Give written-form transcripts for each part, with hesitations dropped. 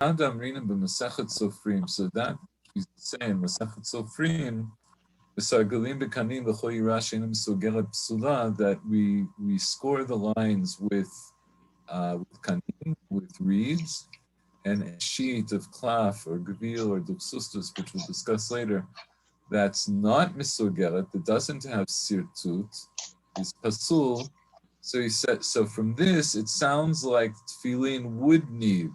Adam Rina b'Masechet Sofrim. So that he's saying Masechet Sofrim, b'Sargalim b'Kanim v'Chol Yirah She'enim Sogeret Psula, that we score the lines with kanim, with reeds, and a sheet of klaf or gavil or duksustus, which we'll discuss later, that's not misogeret, that doesn't have sirtut, is pasul. So he said. So from this, it sounds like tefillin would need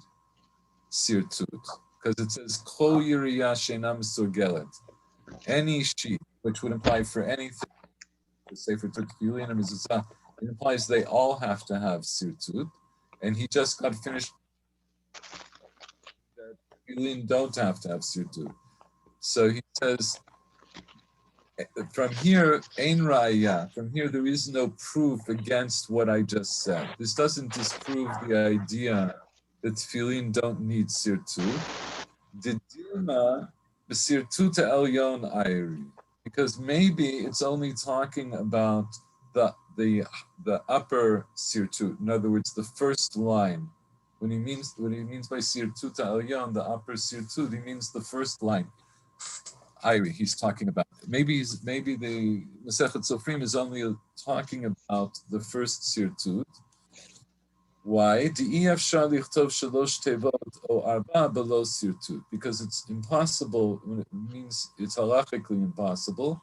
sirtut, because it says kol yiriyah she'ena misogeret, any sheet, which would imply for anything, say for tefillin or mezuzah, it implies they all have to have sirtut. And he just got finished that tefillin don't have to have sirtut. So he says, from here, ein raya. From here, there is no proof against what I just said. This doesn't disprove the idea that tefillin don't need sirtut. The dilma b'sirtut elyon ayri, because maybe it's only talking about the upper sirtut. In other words, the first line. What he means by sirtut elyon, the upper sirtut, he means the first line. Iri, he's talking about. Maybe the Masechet Sofrim is only talking about the first sirtut. Why? Because it's impossible. It means it's halachically impossible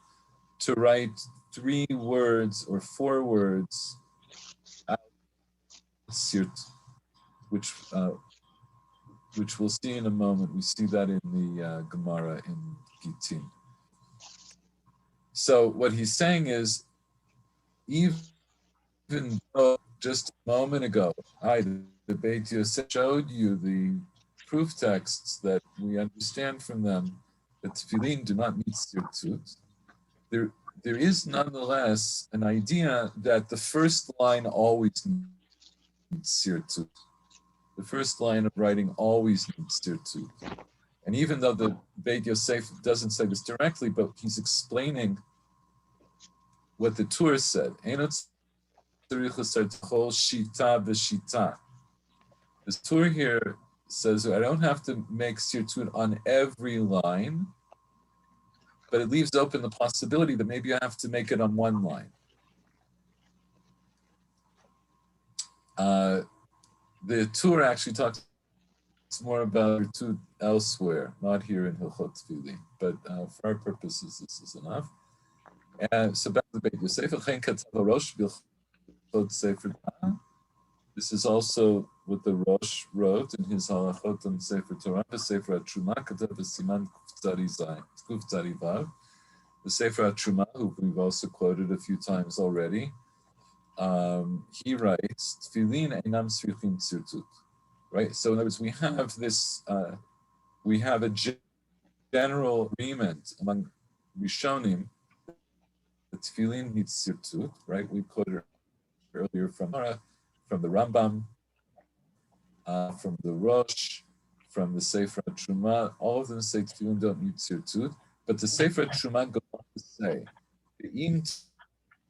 to write 3 words or 4 words out of sirt, which we'll see in a moment. We see that in the Gemara in Gittin. So what he's saying is, even though just a moment ago, the Beit Yosef showed you the proof texts that we understand from them that tefillin do not need sirtut, there is nonetheless an idea that the first line always needs sirtut. The first line of writing always needs sirtut. And even though the Beit Yosef doesn't say this directly, but he's explaining what the Tur said. The Tur here says, I don't have to make sirtut on every line, but it leaves open the possibility that maybe I have to make it on one line. The Tur actually talks more about sirtut elsewhere, not here in Hilchot Tefillin, but for our purposes, this is enough. And so back to the Beit Yosef, this is also what the Rosh wrote in his halachot on Sefer Torah, Sefer HaTruma, Katav Siman Kuf Tzadi Vav. The Sefer HaTruma, who we've also quoted a few times already, he writes, Tefillin einam tzrichim sirtut. Right? So in other words, we have this, we have a general agreement among Rishonim that tefillin needs sirtut, right? We quoted earlier from the Rambam, from the Rosh, from the Sefer HaTruma. All of them say tefillin don't need sirtut, but the Sefer HaTruma goes on to say, Ve'im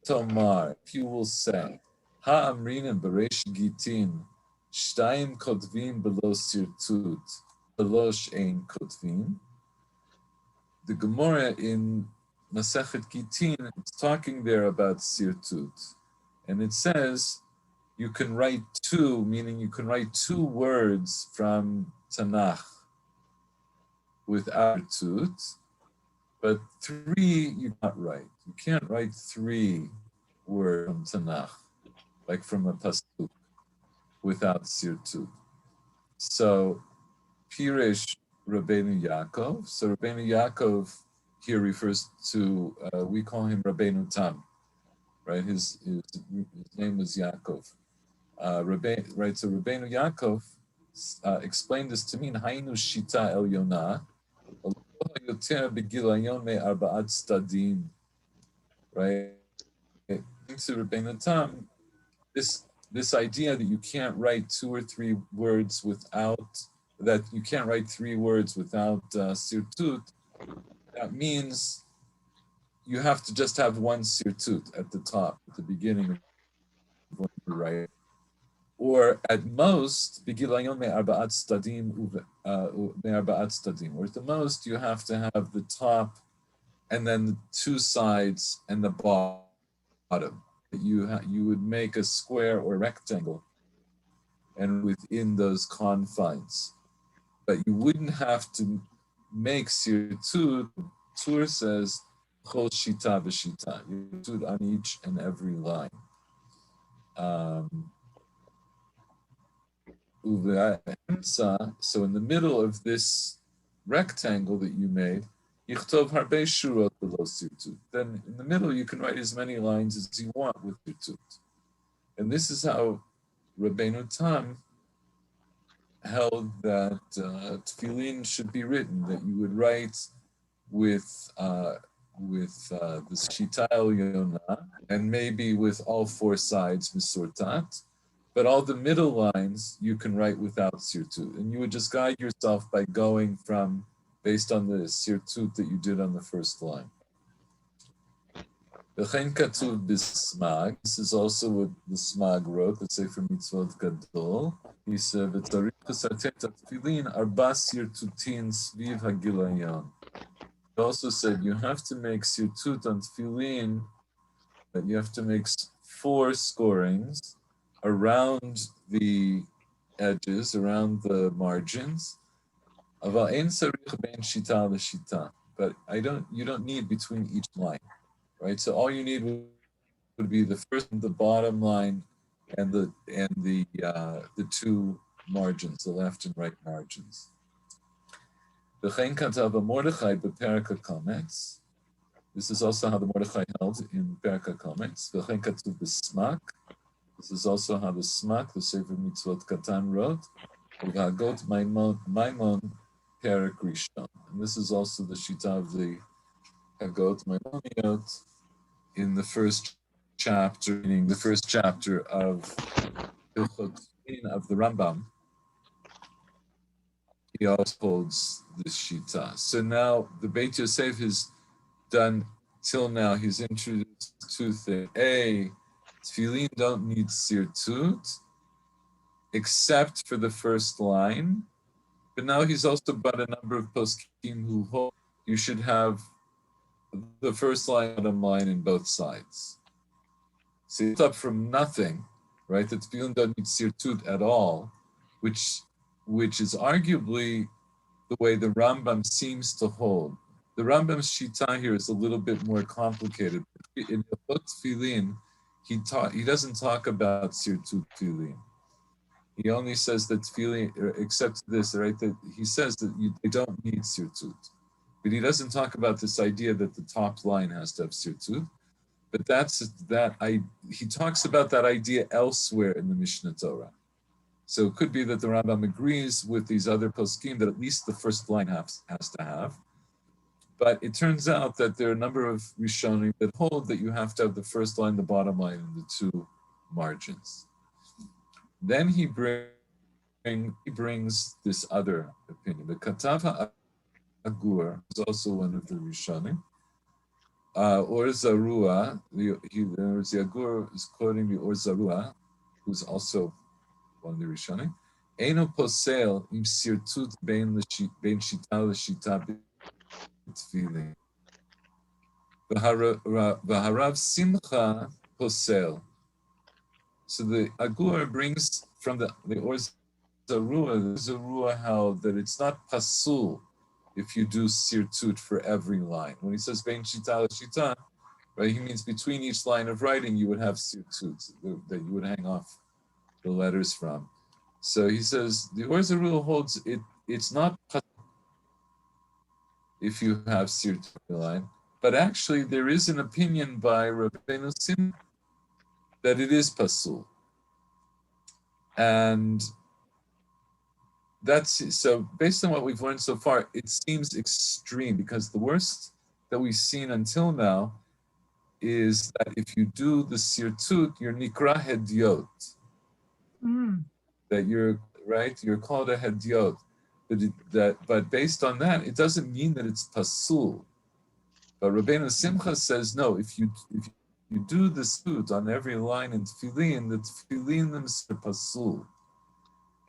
tomar, if you will say, ha'amrinim b'reish gitin, shtayim kotvim below sirtut, belosh ein kotvim. The Gemara in Masechet Gittin, it's talking there about sirtut, and it says you can write 2, meaning you can write 2 words from Tanakh without sirtut, but 3 you can't write. You can't write 3 words from Tanakh, like from a pasuk, without sirtut. So, Pirish Rabbeinu Yaakov. So Rabbeinu Yaakov here refers to, we call him Rabbeinu Tam, right? His name was Yaakov. Right, so Rabbeinu Yaakov explained this to me in Hainu Shita El Yonah, right? To Rabbeinu Tam, this idea that you can't write 2 or 3 words without, that you can't write 3 words without sirtut, that means you have to just have 1 sirtut at the top, at the beginning of what you write. or at most, begilayon me'arba'at stadim, or at the most, you have to have the top and then the two sides and the bottom. You would make a square or rectangle, and within those confines. But you wouldn't have to make sirtut. Tur says, chol shita b'shita. You sirtut on each and every line. So in the middle of this rectangle that you made, yichtov harbe shurot below sirtut. Then in the middle you can write as many lines as you want with sirtut. And this is how Rabbeinu Tam held that tefillin should be written, that you would write with the Shita Yonah, and maybe with all four sides misurtat, but all the middle lines you can write without sirtut, and you would just guide yourself by going from based on the sirtut that you did on the first line. V'chein katuv b'smag. This is also what the Smag wrote, the Sefer Mitzvot Gadol. He said, "V'tzarich l'sartet tefillin arba sirtutin sviv hagilayon." He also said you have to make sirtut on tefillin, that you have to make 4 scorings around the edges, around the margins. Aval ein sarich ben shita l'shita. But you don't need between each line. Right, so all you need would be the first, the bottom line, and the two margins, the left and right margins. V'chein katav Mordechai b'Perek HaKometz. This is also how the Mordechai held in Perek HaKometz. V'chein katuv b'Smak. This is also how the Smak, the Sefer Mitzvot Katan, wrote. V'hagot Maimon Perek Rishon. And this is also the Shita of the Hagot Maimoniot in the first chapter, meaning the first chapter of Hilchot of the Rambam. He also holds this Shita. So now the Beit Yosef has done, till now, he's introduced 2 things. A, tefillin don't need sirtut, except for the first line. But now he's also brought a number of poskim who hold you should have the first line, bottom line, in both sides. So it's up from nothing, right? That tefillin don't need sirtut at all, which is arguably the way the Rambam seems to hold. The Rambam's shita here is a little bit more complicated. In the book tefillin, he doesn't talk about sirtut tefillin. He only says that tefillin, except this, right? That he says that they don't need sirtut. But he doesn't talk about this idea that the top line has to have sirtut. But he talks about that idea elsewhere in the Mishnah Torah. So it could be that the Rambam agrees with these other poskim that at least the first line has to have. But it turns out that there are a number of Rishonim that hold that you have to have the first line, the bottom line, and the 2 margins. Then he brings this other opinion. The Katav Agur is also one of the Rishonim. Or Zarua, the Agur is quoting the Or Zarua, who's also one of the Rishonim. Eino posel im sirtut ben shita l'shita b'tefillin. V'harav simcha posel. So the Agur brings from the Or Zarua held that it's not pasul if you do sirtut for every line. When he says bein shita l'shita, right, he means between each line of writing you would have sirtut that you would hang off the letters from. So he says the Or Zarua holds it's not pasul if you have sirtut line, but actually there is an opinion by Rabbeinu Sim that it is pasul. And that's so based on what we've learned so far, it seems extreme because the worst that we've seen until now is that if you do the sirtut, you're nikra hediot. That you're called a hediot. But based on that, it doesn't mean that it's pasul. But Rabbeinu Simcha says no. If you you do the sirtut on every line in tefillin, the tefillin themselves are pasul.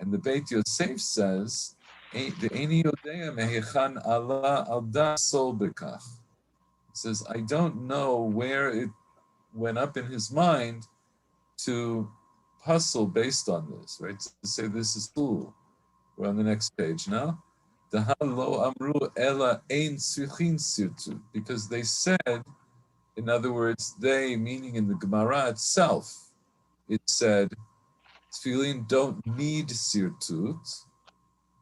And the Beit Yosef says, the Eini Yodea mehechan ala al da sol bekach. He says, I don't know where it went up in his mind to puzzle based on this, right? To say this is cool. We're on the next page now. Lo amru ela ein tzrichin sirtut, because they said, in other words, they, meaning in the Gemara itself, it said, tefillin don't need sirtut,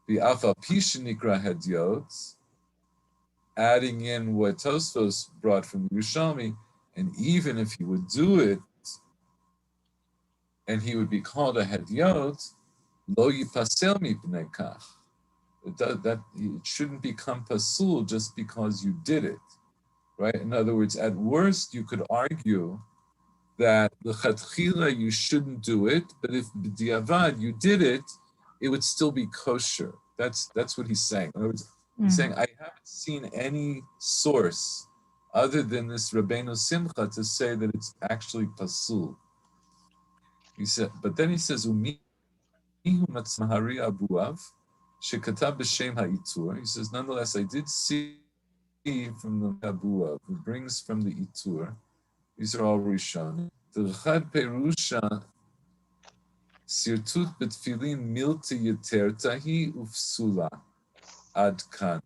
the afa pishanikra hediot, adding in what Tosfos brought from the Yerushalmi, and even if he would do it, and he would be called a hediot, lo yipasel mipnei kach. It shouldn't become pasul just because you did it, right? In other words, at worst, you could argue that the chatchila you shouldn't do it, but if b'diavad you did it, it would still be kosher. That's what he's saying. In other words, he's saying, I haven't seen any source other than this Rabbeinu Simcha to say that it's actually pasul. He said, but then he says, Umihu matzmahari abuav, shekatab b'shem ha'itur. He says, nonetheless, I did see from the abuav, who brings from the itur. These are all Rishon. The Chad Perusha sirtut betfilin milti yetertahi ufsula ad kan.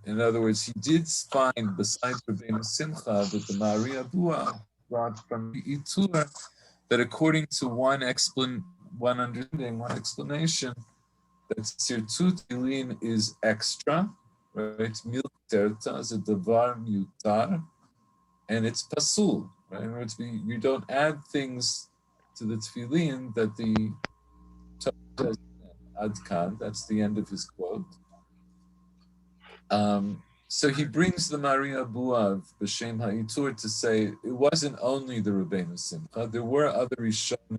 In other words, he did find, besides Rabbeinu Simcha, that the Maria Bua brought from the Itur, that according to one understanding, one explanation, that sirtut filin is extra, right? Milti terta is a davar mutar, and it's pasul, right? In other words, you don't add things to the tefillin that the Torah adkan. That's the end of his quote. So he brings the Maria Buav b'shem ha'itur to say it wasn't only the Rabbeinu Simcha. There were other Rishonim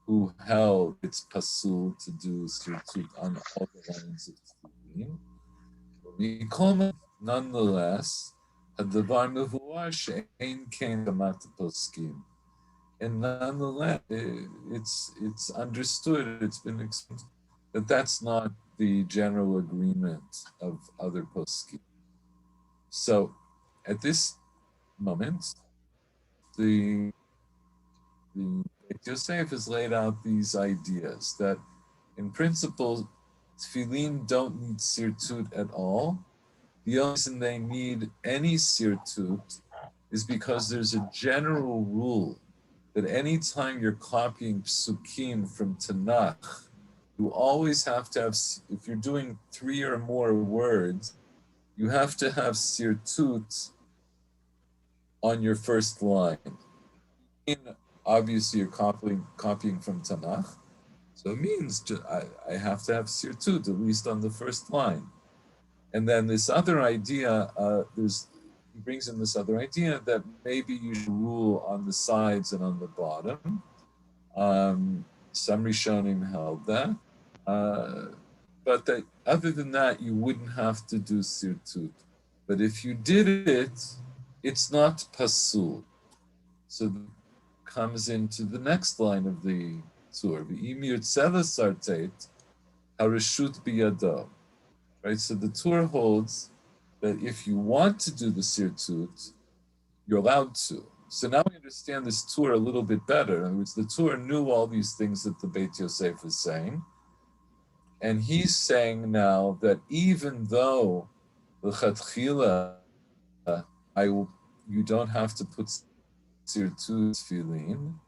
who held it's pasul to do sirtut on all the lines of tefillin. Nonetheless, hadavar mevuar she'ein ken kamat poskim. And nonetheless, it's understood, it's been explained, that that's not the general agreement of other poskim. So, at this moment, the Beit Yosef has laid out these ideas that, in principle, tefillin don't need sirtut at all. The only reason they need any sirtut is because there's a general rule that any time you're copying psukim from Tanakh, you always have to have, if you're doing 3 or more words, you have to have sirtut on your first line. Obviously, you're copying from Tanakh, so it means I have to have sirtut, at least on the first line. And then this other idea, he brings in this other idea that maybe you should rule on the sides and on the bottom. Some Rishonim held that. But that other than that, you wouldn't have to do sirtut. But if you did it, it's not pasul. So it comes into the next line of the Tur. V'imir tzela sartet hareshut biyado. Right, so the Tur holds that if you want to do the sirtut, you're allowed to. So now we understand this Tur a little bit better. In other words, the Tur knew all these things that the Beit Yosef is saying. And he's saying now that even though the chatchila, you don't have to put sirtut tefillin,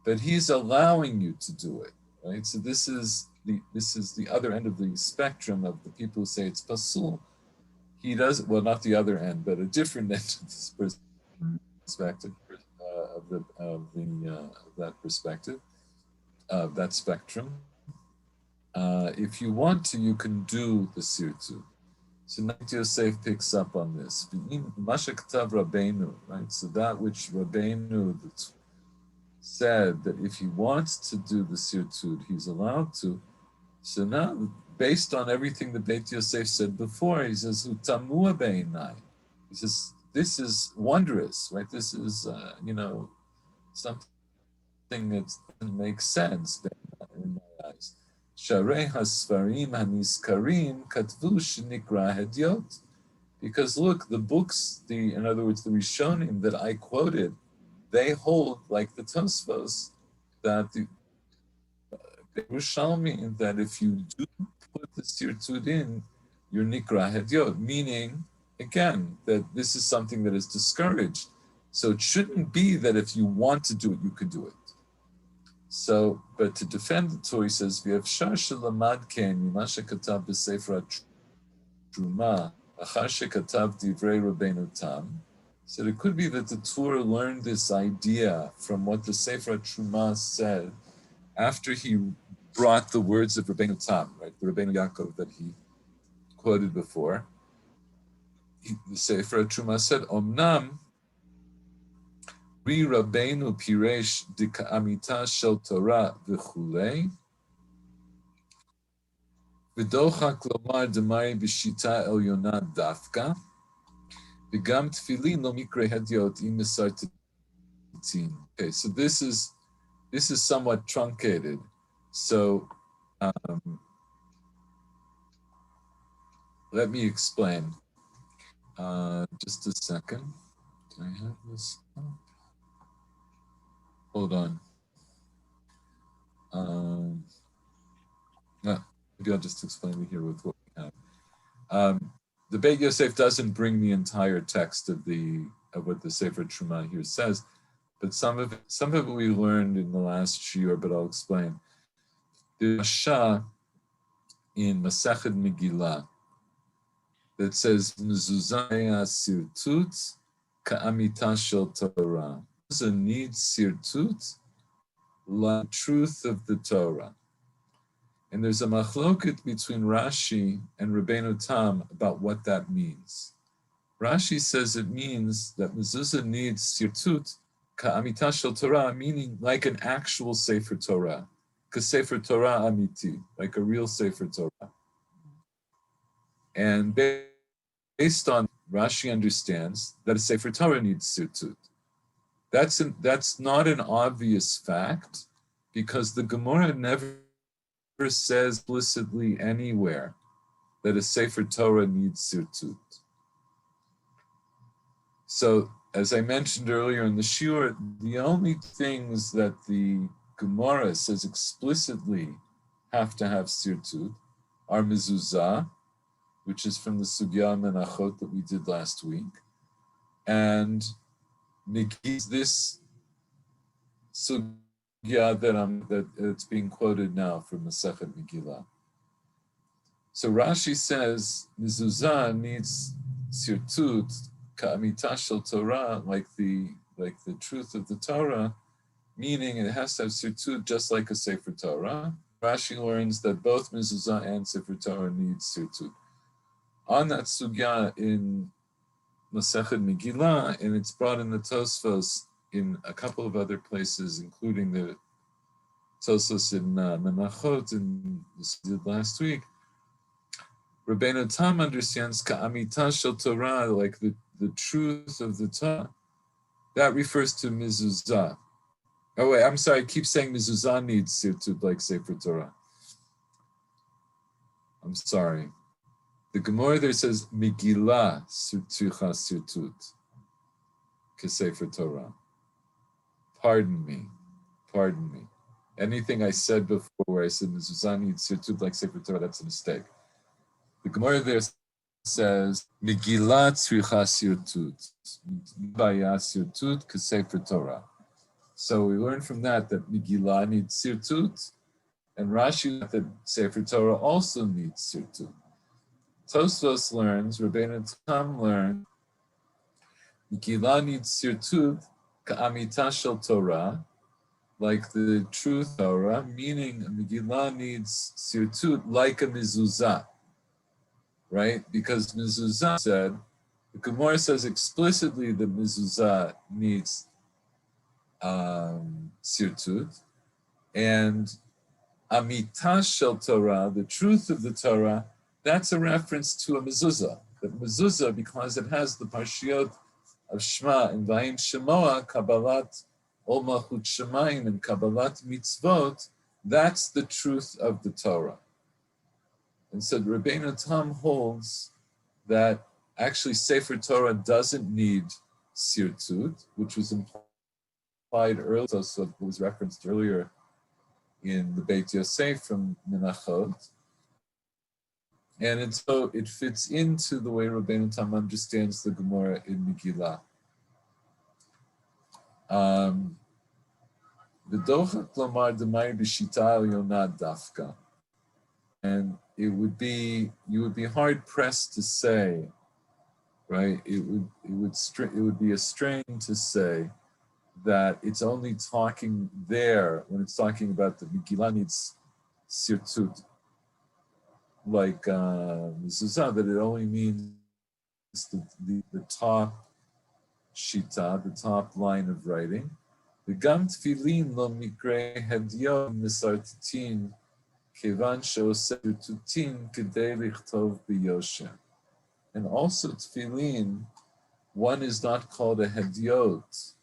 but he's allowing you to do it, right? So this is the other end of the spectrum of the people who say it's pasul. He does, well, not the other end, but a different end of this perspective of that perspective, of that spectrum. If you want to, you can do the sirtut. So Beit Yosef picks up on this. Mashaktav Rabbeinu, right? So that which Rabbeinu said that if he wants to do the sirtut, he's allowed to. So now, based on everything that Beit Yosef said before, he says, "Utamua beinai." He says, this is wondrous, right? This is, something that doesn't make sense in my eyes. Sharei hasfarim haniskarim katvu shenikra hediot. Because look, the books, in other words, the Rishonim that I quoted, they hold, like the Tosfos, that the Yerushalmi, that if you do put the sirtut in, you're nikra hediot, meaning, again, that this is something that is discouraged. So it shouldn't be that if you want to do it, you could do it. So, but to defend the Torah, he says, "V'yafshar shelamad ken mimasha katav b'sefer truma achar shekatav divrei Rabbeinu Tam." So it could be that the Torah learned this idea from what the Sefer Truma said after he brought the words of Rabbeinu Tam, right, the Rabbeinu Yaakov that he quoted before. The Sefer Truma said, "Omnam Ri Rabbeinu Piresh Dika'amita Shel Torah V'chulei V'docha Klomar Demari B'shita Elyona Dafka V'gam Tefillin Lo Mikre Hediot Im Sirtut." Okay, so this is somewhat truncated. So let me explain. Just a second. Do I have this up? Hold on. Maybe I'll just explain it here with what we have. The Beit Yosef doesn't bring the entire text of what the Sefer Truma here says, but some of it we learned in the last shiur, but I'll explain. There's a Shah in Masechet Megillah that says Mezuzah sirtut ka'amita shel Torah. Mezuzah needs sirtut like truth of the Torah. And there's a machloket between Rashi and Rabbeinu Tam about what that means. Rashi says it means that mezuzah needs sirtut ka'amita shel Torah, meaning like an actual Sefer Torah, Sefer Torah amiti, like a real Sefer Torah. And based on Rashi understands that a Sefer Torah needs sirtut. That's not an obvious fact, because the Gemara never says explicitly anywhere that a Sefer Torah needs sirtut. So, as I mentioned earlier in the shiur, the only things that the Gemara says explicitly have to have sirtut are mezuzah, which is from the Sugya Menachot that we did last week, and this Sugya that it's being quoted now from Masechet Megillah. So Rashi says mezuzah needs sirtut ka'amita shel Torah, like the truth of the Torah, meaning it has to have sirtut just like a Sefer Torah. Rashi learns that both mezuzah and Sefer Torah need sirtut. On that sugya in Masechet Megillah, and it's brought in the Tosfos in a couple of other places, including the Tosfos in Menachot, and this we did last week. Rabbeinu Tam understands ka'amita shel Torah, like the truth of the Torah. That refers to mezuzah. Oh wait, I'm sorry, I keep saying mezuzah needs sirtut like Sefer Torah. I'm sorry. The Gemara there says Megillah sirtucha sirtut k'Sefer Torah. Pardon me. Anything I said before where I said mezuzah needs sirtut like Sefer Torah, that's a mistake. The Gemara there says Megillah tzricha sirtut, baya sirtut k'Sefer Torah. So we learn from that Megillah needs sirtut, and Rashi that Sefer Torah also needs sirtut. Tosfos learns, Rabbeinu Tam learned, Megillah needs sirtut ka'amita shel Torah, like the truth Torah, meaning Megillah needs sirtut like a mezuzah, right? Because mezuzah said, the Gemara says explicitly that mezuzah needs sirtut, and amita shel Torah, the truth of the Torah, that's a reference to a mezuzah. The mezuzah, because it has the parshiot of Shema and Vayin Shemoa, Kabbalat Ol Malchut Shemayim and Kabbalat Mitzvot, that's the truth of the Torah. And so Rabbeinu Tam holds that actually Sefer Torah doesn't need sirtut, which was implied earlier, so it was referenced earlier in the Beit Yosef from Menachot. And so it fits into the way Rabbeinu Tam understands the Gemara in Megillah. V'docha klomar d'may b'shita elyon dafka. And you would be hard pressed to say, right? It would be a strain to say that it's only talking there when it's talking about the Megillah needs sirtut, like mezuzah, that it only means the top shita, the top line of writing. The gam tefillin lo mikre hadyo misartitin kevan she'oseh kedei lichtov b'yoshem. And also tefillin, one is not called a hediot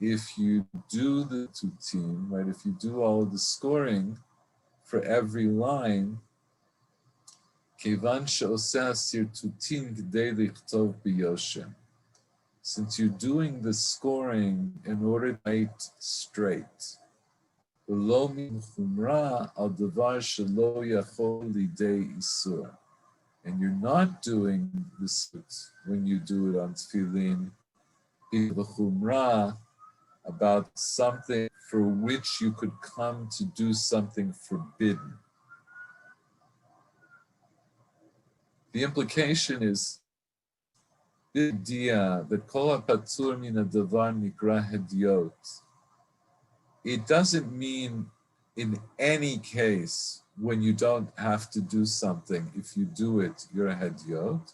if you do the tutim, right? If you do all of the scoring for every line, kevan she'oseh sirtutin kedei lichtov b'yoshem. Since you're doing the scoring in order to write straight. V'lo min chumra al davar shelo yachol lidei isur. And you're not doing the suit when you do it on tefillin, b'chumra, about something for which you could come to do something forbidden. The implication is the idea that kol hapatur min hadavar nikra hediot. It doesn't mean in any case when you don't have to do something, if you do it, you're a hediot.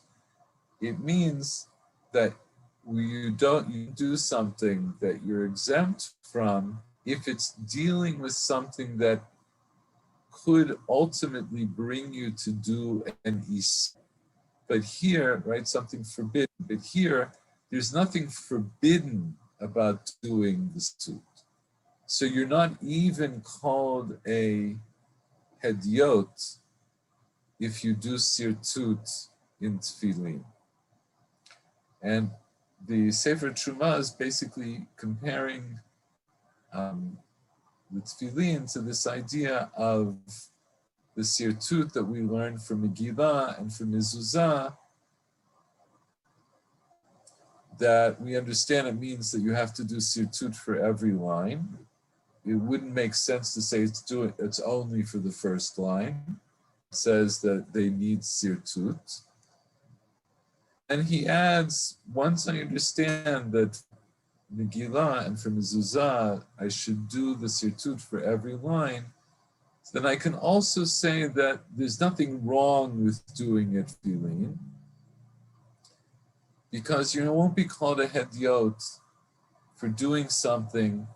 It means that you do something that you're exempt from if it's dealing with something that could ultimately bring you to do an isur. But here, right, something forbidden. But here, there's nothing forbidden about doing the suit. So you're not even called a hediot if you do sirtut in tefillin. And the Sefer Truma is basically comparing the tefillin to this idea of the sirtut that we learned from Megillah and from Mezuzah, that we understand it means that you have to do sirtut for every line. It wouldn't make sense to say it's only for the first line. It says that they need sirtut. And he adds, once I understand that Megillah and for Mezuzah, I should do the sirtut for every line, then I can also say that there's nothing wrong with doing it tefillin, because you won't be called a hediot for doing something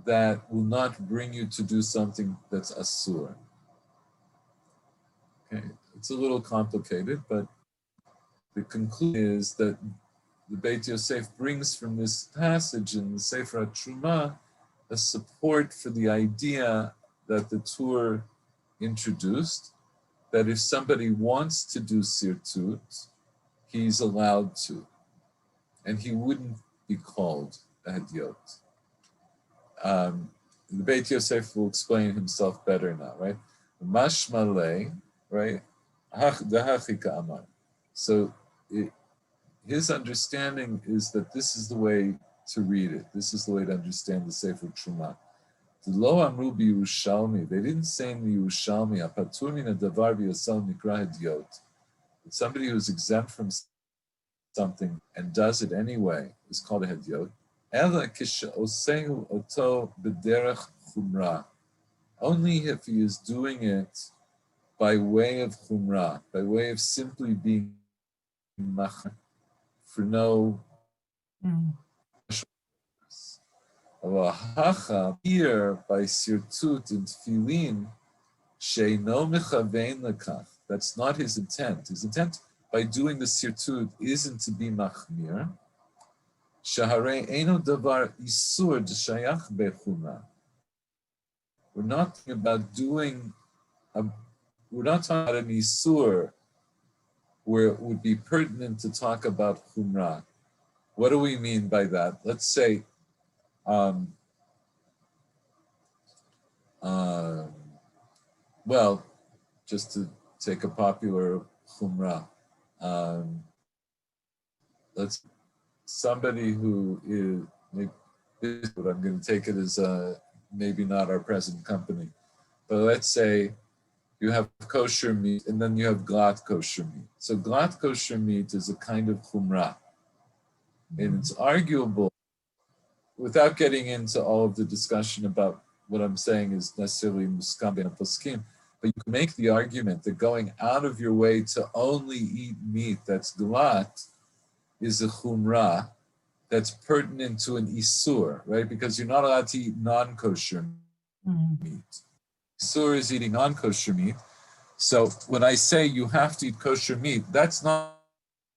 that will not bring you to do something that's asur. Okay, it's a little complicated, but the conclusion is that the Beit Yosef brings from this passage in the Sofrut Truma a support for the idea that the Tur introduced, that if somebody wants to do sirtut, he's allowed to, and he wouldn't be called a hediot. The Beit Yosef will explain himself better now, right? Mashmalei, right? Dahachika amar. So his understanding is that this is the way to read it. This is the way to understand the Sefer Truma. Lo amru b'Yerushalmi. They didn't say in the Yerushalmi, apatur min hadavar v'yasal nikra hediot. That somebody who's exempt from something and does it anyway is called a hediot. Ela kishe'osehu oto b'derech chumra. Only if he is doing it by way of chumra, by way of simply being mach, for no here by sirtut and tefillin, sheino mechavein lekach. That's not his intent. His intent by doing the sirtut isn't to be machmir. Shaharei Eino Davar Isur D'Shayach Bechumra. We're not talking about we're not talking about an Isur where it would be pertinent to talk about Chumrah. What do we mean by that? Let's say, well, just to take a popular Chumrah, let's somebody who is, but I'm going to take it as maybe not our present company, but let's say you have kosher meat and then you have glatt kosher meat. So glatt kosher meat is a kind of chumrah, and it's arguable, without getting into all of the discussion about what I'm saying is necessarily muskam ben poskim, but you can make the argument that going out of your way to only eat meat that's glatt is a chumrah that's pertinent to an isur, right? Because you're not allowed to eat non-kosher meat. Isur is eating non-kosher meat. So when I say you have to eat kosher meat, that's not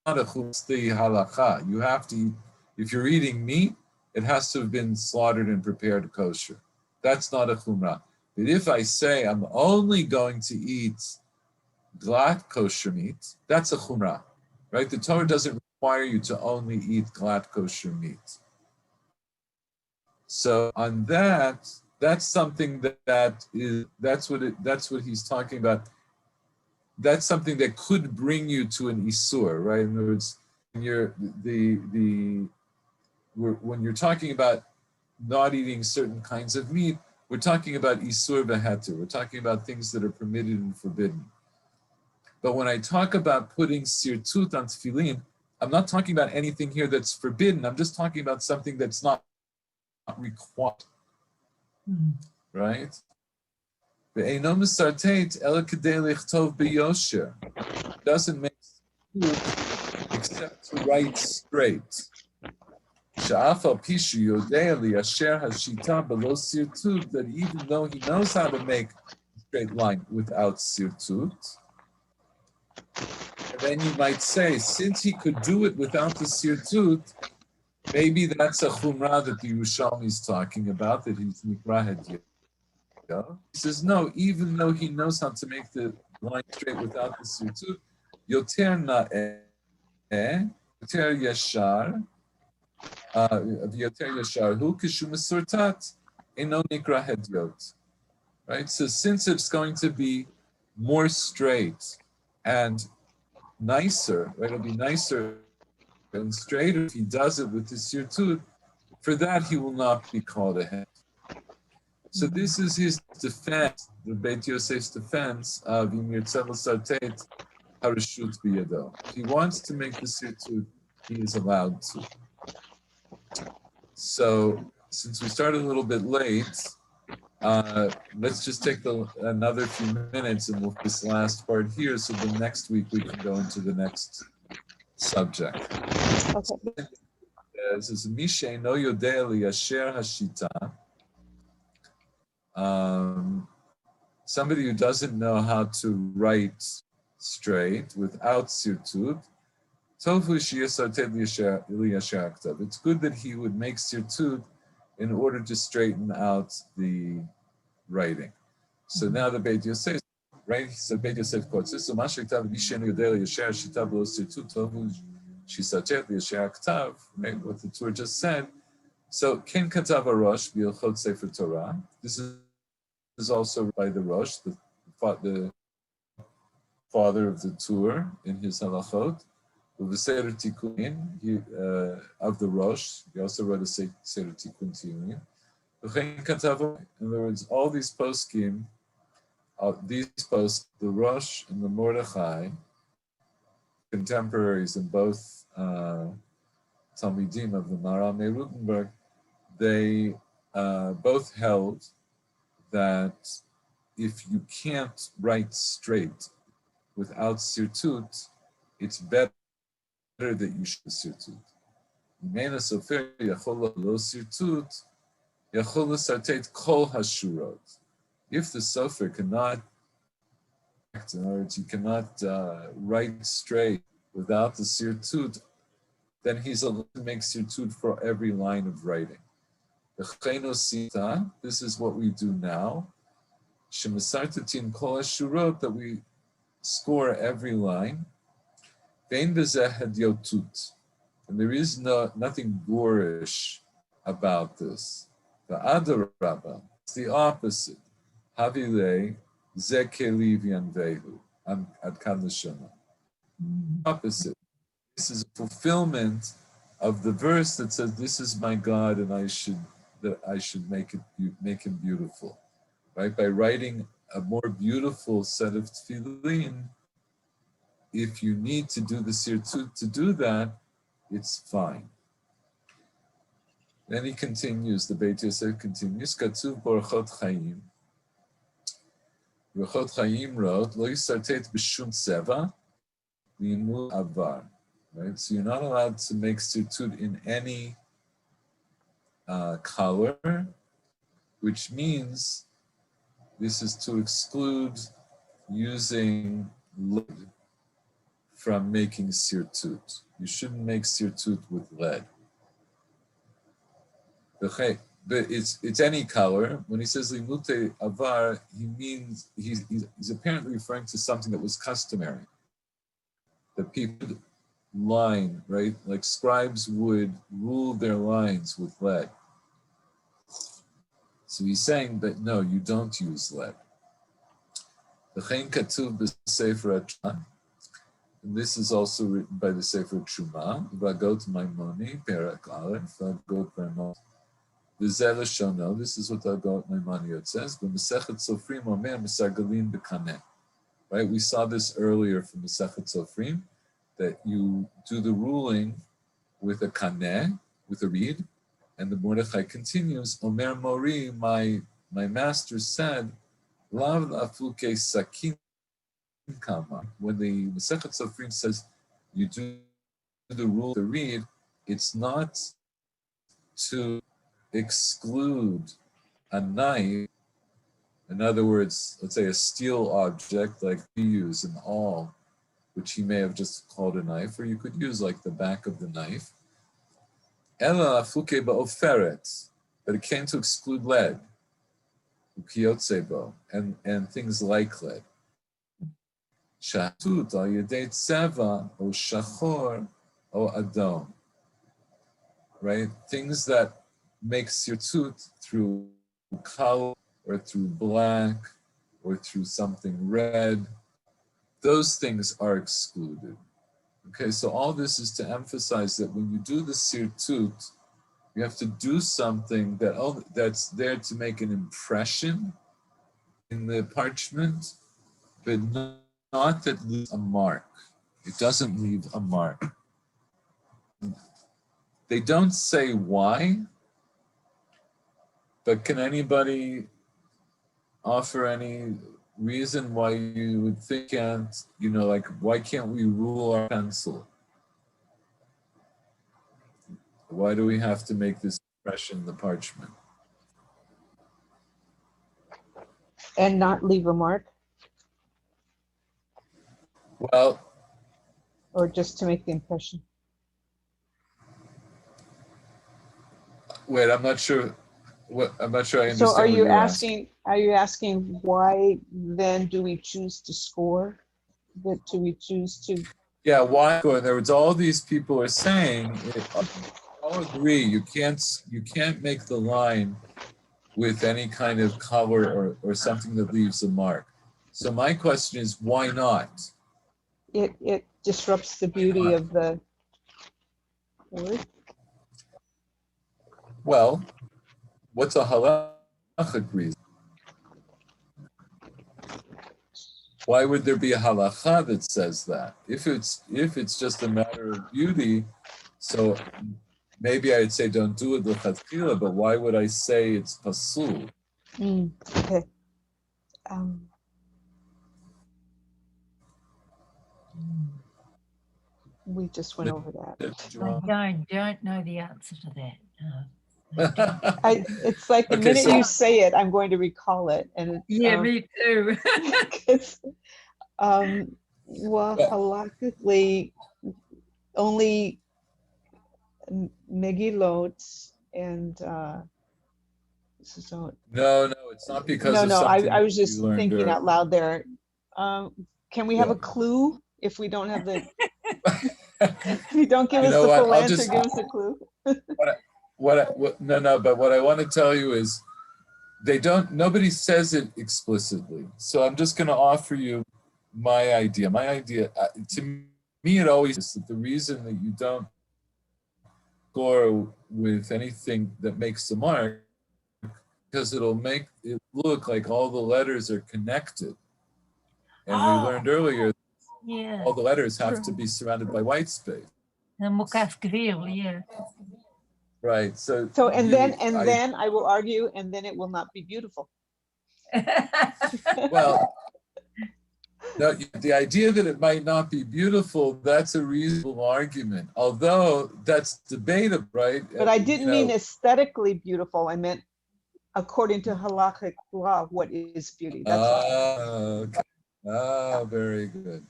a chumsti halacha. You have to eat, if you're eating meat, it has to have been slaughtered and prepared kosher. That's not a chumrah. But if I say I'm only going to eat glatt kosher meat, that's a chumrah, right? The Torah doesn't require you to only eat glatt kosher meat. So on that, that's something that's what he's talking about. That's something that could bring you to an isur, right? In other words, when you're talking about not eating certain kinds of meat, we're talking about isur v'heter. We're talking about things that are permitted and forbidden. But when I talk about putting sirtut on tefillin, I'm not talking about anything here that's forbidden. I'm just talking about something that's not required, right? Doesn't make sense except to write straight. That even though he knows how to make a straight line without sirtut, and then you might say, since he could do it without the sirtut, maybe that's a chumrah that the Yerushalmi is talking about, that he's nikra hadiyah. He says, no, even though he knows how to make the line straight without the sirtut, yoter na'eh, yoter yashar, yoter yashar hu kishum surtat, eno nikra hadiyot. Right? So since it's going to be more straight and nicer, right? It'll be nicer and straighter if he does it with the sirtut. For that, he will not be called a head. So this is his defense, the Beit Yosef's defense of Yimir Tzevel Sartet Harishut Biyado. If he wants to make the sirtut, he is allowed to. So since we started a little bit late, let's just take another few minutes and we'll this last part here, so the next week we can go into the next subject. Okay. This is Mishay no yodea liyasher hashita. Somebody who doesn't know how to write straight without sirtut. It's good that he would make sirtut in order to straighten out the writing. So now the Beit Yosef, right? So Beit Yosef quotes this. So Mashiktav Vishenu Yodel Yasher Shitav Lo Sirtut Tohu Shisachet Yasher Aktav, right? What the Torah just said. So Ken Katav Arosh B'Ilchot Sefer Torah. This is also by the Rosh, the father of the Tur in his halachot. The Seder Tikkun of the Rosh. He also wrote a Seder Tikkun Tiyunim. In other words, all these poskim, the Rosh and the Mordechai, contemporaries in both Talmidim of the Maharal Rutenberg, they both held that if you can't write straight without sirtut, it's better that you should sirtut. Imena sofer yachol lo sirtut, yachol sartet kol hashurot. If the sofer cannot, in other words, you cannot write straight without the sirtut then he's allowed to make sirtut for every line of writing. This is what we do now. That we score every line. And there is nothing boorish about this. The Adarabba, it's the opposite. Havile zekeli v'yanvehu ad kad l'shana. Opposite. This is a fulfillment of the verse that says, "This is my God, and I should make him beautiful." Right? By writing a more beautiful set of tefillin, if you need to do the sirtut to do that, it's fine. Then he continues, the Beit Yosef continues, Katsuv Borachot Chaim. Borachot Chaim wrote, Lo yisartet b'shum seva, limu avar. Right? So you're not allowed to make sirtut in any color, which means this is to exclude using lead from making sirtut. You shouldn't make sirtut with lead. But it's any color. When he says limute avar, he means he's apparently referring to something that was customary. That people line, right? Like scribes would rule their lines with lead. So he's saying that no, you don't use lead. And this is also written by the Sefer Truma, Vagot Maimoni, Perak Aleph, Vagot Maimoni. This is what Vagot Maimoni says, B'Mesechet Sofrim Omer Mesargalin B'Kaneh. Right, we saw this earlier from Mesechet Sofrim, that you do the ruling with a kaneh, with a reed, and the Mordechai continues, Omer Mori, my master said, Lav Afuke Sakin Kama. When the Mesechet Sofrim says you do the rule, the reed, it's not to exclude a knife. In other words, let's say a steel object like we use an awl, which he may have just called a knife, or you could use like the back of the knife. Ela afuke ba'oferet, but it came to exclude lead, ukiyotsebo, and things like lead. Shatut al yedei tseva, o shachor, o adom. Right? Things that make sirtut through color, or through black, or through something red, those things are excluded. Okay, so all this is to emphasize that when you do the sirtut, you have to do something that's there to make an impression in the parchment, but not that leaves a mark. It doesn't leave a mark. They don't say why, but can anybody offer any reason why you would think why can't we rule our pencil? Why do we have to make this impression in the parchment? And not leave a mark? Well, or just to make the impression? Wait, I'm not sure I understand. So are you what asking, why then do we choose to score? But do we choose to? Yeah, why? In other words, all these people are saying, all agree, you can't make the line with any kind of color or something that leaves a mark. So my question is, why not? It disrupts the beauty of the word. Well, what's a halachic reason? Why would there be a halacha that says that? If it's just a matter of beauty, so maybe I'd say don't do it l'chatchila, but why would I say it's pasul? Okay. We just went over that. I don't know the answer to that. It's like the minute you say it, I'm going to recall it, and yeah, me too. Well, halachically, only Megillot and so No, it's not because no, of no, something I was you just learned thinking earlier. out loud there. Can we have Yeah. a clue if we don't have the, if you don't give You us know the what? full I'll answer, just give us a clue. no, but what I want to tell you is nobody says it explicitly. So I'm just going to offer you my idea. My idea, to me, it always is that the reason that you don't score with anything that makes a mark, because it'll make it look like all the letters are connected. And we learned earlier, Yeah. all the letters have to be surrounded by white space. The mukaf grill, yeah. Right. So And then I will argue, and then it will not be beautiful. well, no, the idea that it might not be beautiful, that's a reasonable argument. Although that's debatable, right? But I didn't mean aesthetically beautiful. I meant according to halakhic law, what is beauty? That's all. Okay. Very good.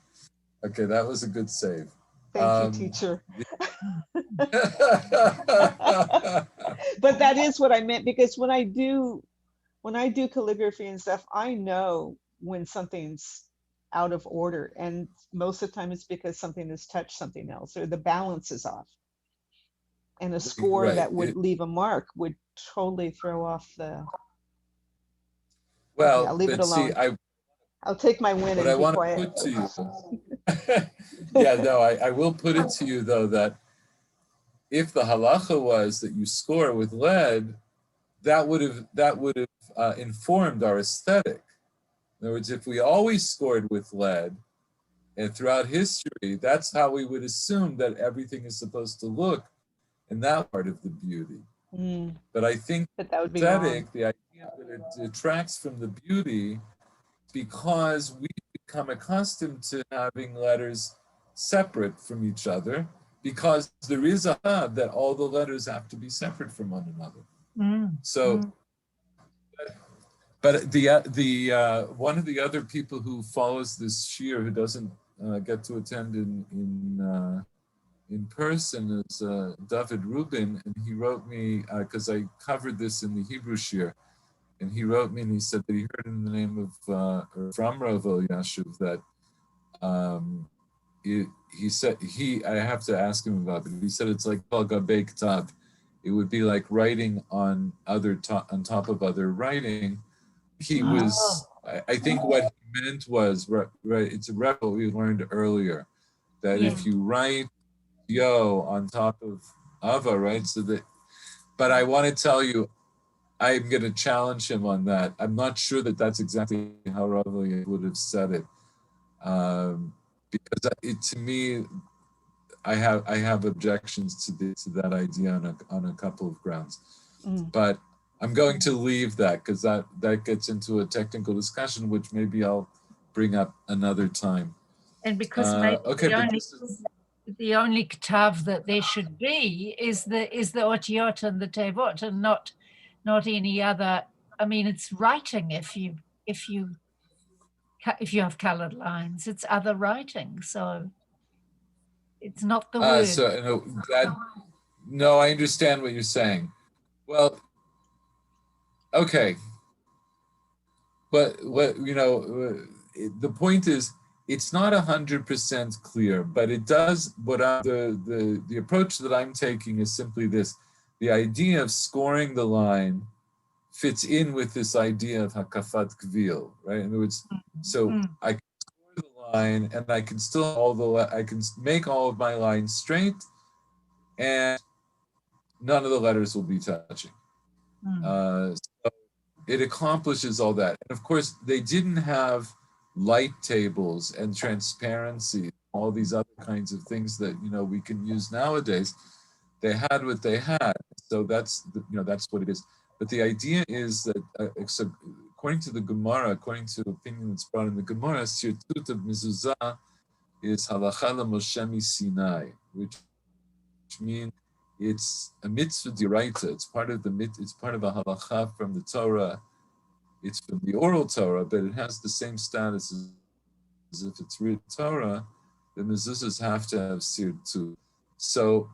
Okay, that was a good save. Thank you, teacher. But that is what I meant, because when I do calligraphy and stuff, I know when something's out of order, and most of the time it's because something has touched something else or the balance is off. And a score Right. that would leave a mark would totally throw off the. Well, okay, I'll leave it but alone. see, I'll take my win what and I be want to quiet. put to you, yeah, no, I will put it to you though that if the halacha was that you score with lead, that would have informed our aesthetic. In other words, if we always scored with lead, and throughout history, that's how we would assume that everything is supposed to look in that part of the beauty. But I think but that would be wrong. aesthetic, the idea that it detracts from the beauty, because we become accustomed to having letters separate from each other, because there is a hub that all the letters have to be separate from one another. So, but the one of the other people who follows this shiur who doesn't get to attend in person is David Rubin, and he wrote me because I covered this in the Hebrew shiur. And he wrote me and he said that he heard in the name of, or from Rav Elyashiv that he said, I have to ask him about it. He said it's like Kol Gabei Ktav. It would be like writing on top of other writing. He was, I think what he meant was, right, it's a rebel we learned earlier, that if you write yo on top of Ava, right, so that, but I want to tell you, I'm going to challenge him on that. I'm not sure that that's exactly how Rav would have said it, because to me, I have objections to that idea on a couple of grounds. But I'm going to leave that because that gets into a technical discussion, which maybe I'll bring up another time. And because maybe the only ktav that there should be is the otiyot and the tevot, and not any other. I mean, it's writing if you have colored lines, it's other writing, so it's not the word. So no, I understand what you're saying. Well, okay, but the point is, it's not 100% clear, but it does. The approach that I'm taking is simply this: the idea of scoring the line fits in with this idea of hakafat kvil, right? In other words, so I can score the line, and I can still I can make all of my lines straight, and none of the letters will be touching. So it accomplishes all that, and of course, they didn't have light tables and transparency, all these other kinds of things that we can use nowadays. They had what they had, so that's what it is. But the idea is that, according to the Gemara, according to the opinion that's brought in the Gemara, sirtut of mezuzah is halacha l'Moshe Sinai, which means it's a mitzvah d'oraita. It's part of a halacha from the Torah. It's from the oral Torah, but it has the same status as if it's written Torah. The mezuzahs have to have sirtut. So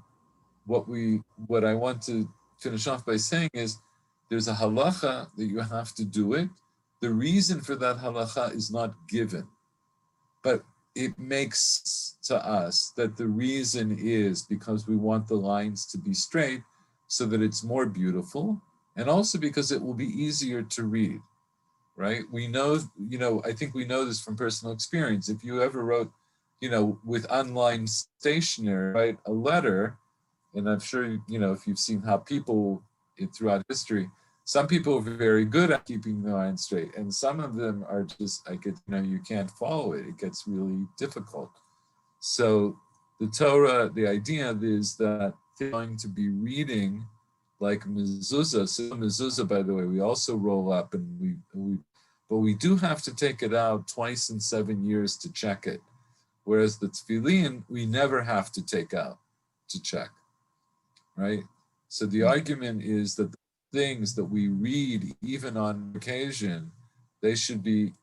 what I want to finish off by saying is there's a halacha that you have to do it. The reason for that halacha is not given, but it makes to us that the reason is because we want the lines to be straight so that it's more beautiful, and also because it will be easier to read, right? We know, I think we know this from personal experience. If you ever wrote, with unlined stationery, write a letter, and I'm sure, if you've seen how people throughout history, some people are very good at keeping the line straight, and some of them are just like, you can't follow it. It gets really difficult. So the Torah, the idea is that they're going to be reading like mezuzah. So mezuzah, by the way, we also roll up, and but we do have to take it out twice in 7 years to check it. Whereas the tefillin, we never have to take out to check, right? So the argument is that the things that we read, even on occasion, they should be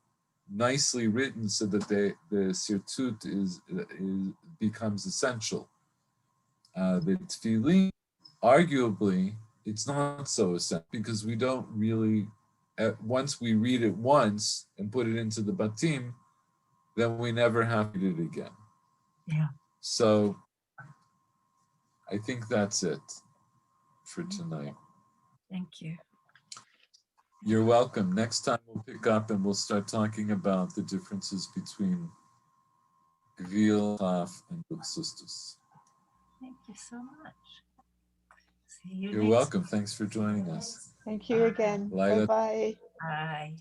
nicely written so that the sirtut becomes essential. The tefillin, arguably, it's not so essential because we don't really, once we read it once and put it into the batim, then we never have to read it again. Yeah. So I think that's it for tonight. Thank you. You're welcome. Next time we'll pick up and we'll start talking about the differences between Gvil, Chaf, and Buksustus. Thank you so much. See you You're welcome. Thanks for joining us. Thank you again. Bye-bye. Bye.